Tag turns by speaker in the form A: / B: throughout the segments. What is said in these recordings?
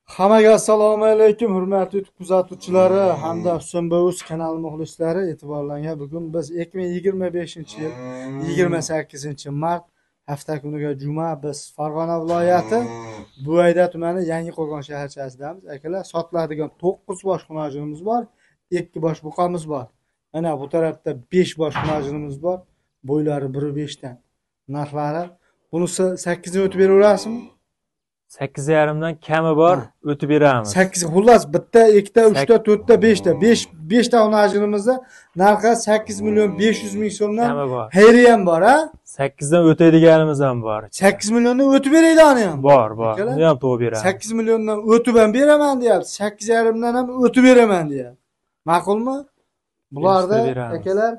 A: Hammaga assalomu alaykum, hurmatli YouTube kuzatuvchilari hamda Husanbo'z kanali muxlislari, e'tiborlarga bugun biz 2025-yil 28-mart hafta kuniga juma biz Farg'ona viloyati Buvayda tumani Yangiqo'rg'on shaharchasidamiz. Akalar, sotiladigan 9 bosh xunojinimiz bor, 2 bosh buqamiz bor. Mana bu tarafda 5 bosh xunojinimiz bor. Bo'ylari 1.5 dan. Narxlari bunisi 8 dan o'tib beraverasizmi?
B: 8,5dan kami bor, o'tib beramiz.
A: 8 xullas bitta, ikkita, uchta, to'rtta, beshta. 5 ta xunojinimizda narxi 8 million 500 ming so'mdan xayri ham bor, ha?
B: 8 dan o'tadiganimiz ham bor.
A: 8 milliondan o'tib beraydi ani ham.
B: Bor. Uni ham to'g'ri beramiz.
A: 8 milliondan o'tib ham beraman deyapti. 8,5 dan ham o'tib beraman deyapti. Ma'qulmi? Bularda akalar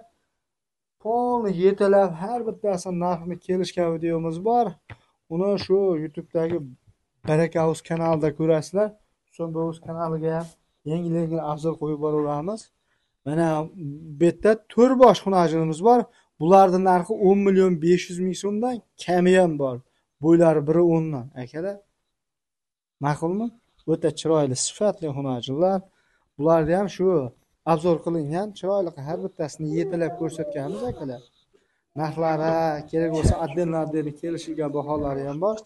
A: polni yetalab har bittasini narxini kelishgan videomiz bor. Uni shu YouTube'dagi Baraka House kanalida ko'rasizlar. Husanbo'z kanaliga ham yangi afzal qo'yib boraveramiz. Mana bu yerda 4 bosh xunojinimiz bor. Bularning narxi 10 million 500 ming so'mdan kami ham bor. Bo'ylari 1.10 dan. Akalar, ma'qulmi? O'ta chiroyli, sifatli xunojinlar. Bularni ham shu obzor qilingan, chiroyli har bittasini yetalab ko'rsatganmiz akalar. Narxlari kerak bo'lsa adden kelishilgan baholari ham bor.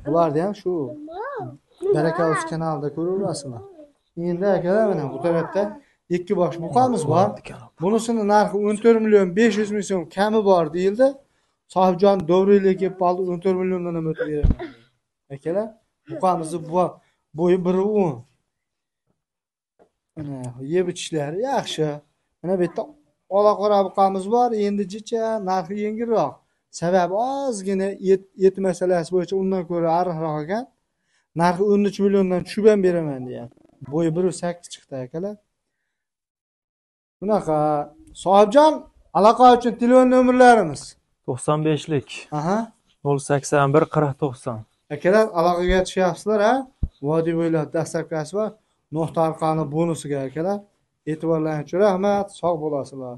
A: Bularni ham shu Baraka House kanalida ko'raverasizlar. Endi akalar, mana bu tarafda 2 bosh buqamiz bor. Bunisini narxi 14 million 500 ming so'm kami bor deyildi. Sohibjon Dovriylik kelib qoldi, 14 milliondan ham o'tib beraman. Akalar, buqamizni bo'yi 1.10. Mana yeb ichishlari yaxshi. Mana bu yerda ola qora buqamiz bor, endi jicha narxi yengilroq. Sababi ozgina et masalasi bo'yicha undan ko'ra ariqroq ekan. Narxi 13 milliondan tushib ham beraman deyapti. Bo'yi 1.8 chiqdi akalar. Bunaqa. Sohibjon, aloqa uchun telefon nomerlarimiz
B: 95lik. 081 40 90.
A: Akalar, aloqaga tushyapsizlar, ha? Vodiy bo'ylab dastavkasi bor. Nuqta orqali bonusiga akalar. E'tiborlaringiz uchun rahmat. Sog' bo'lasizlar.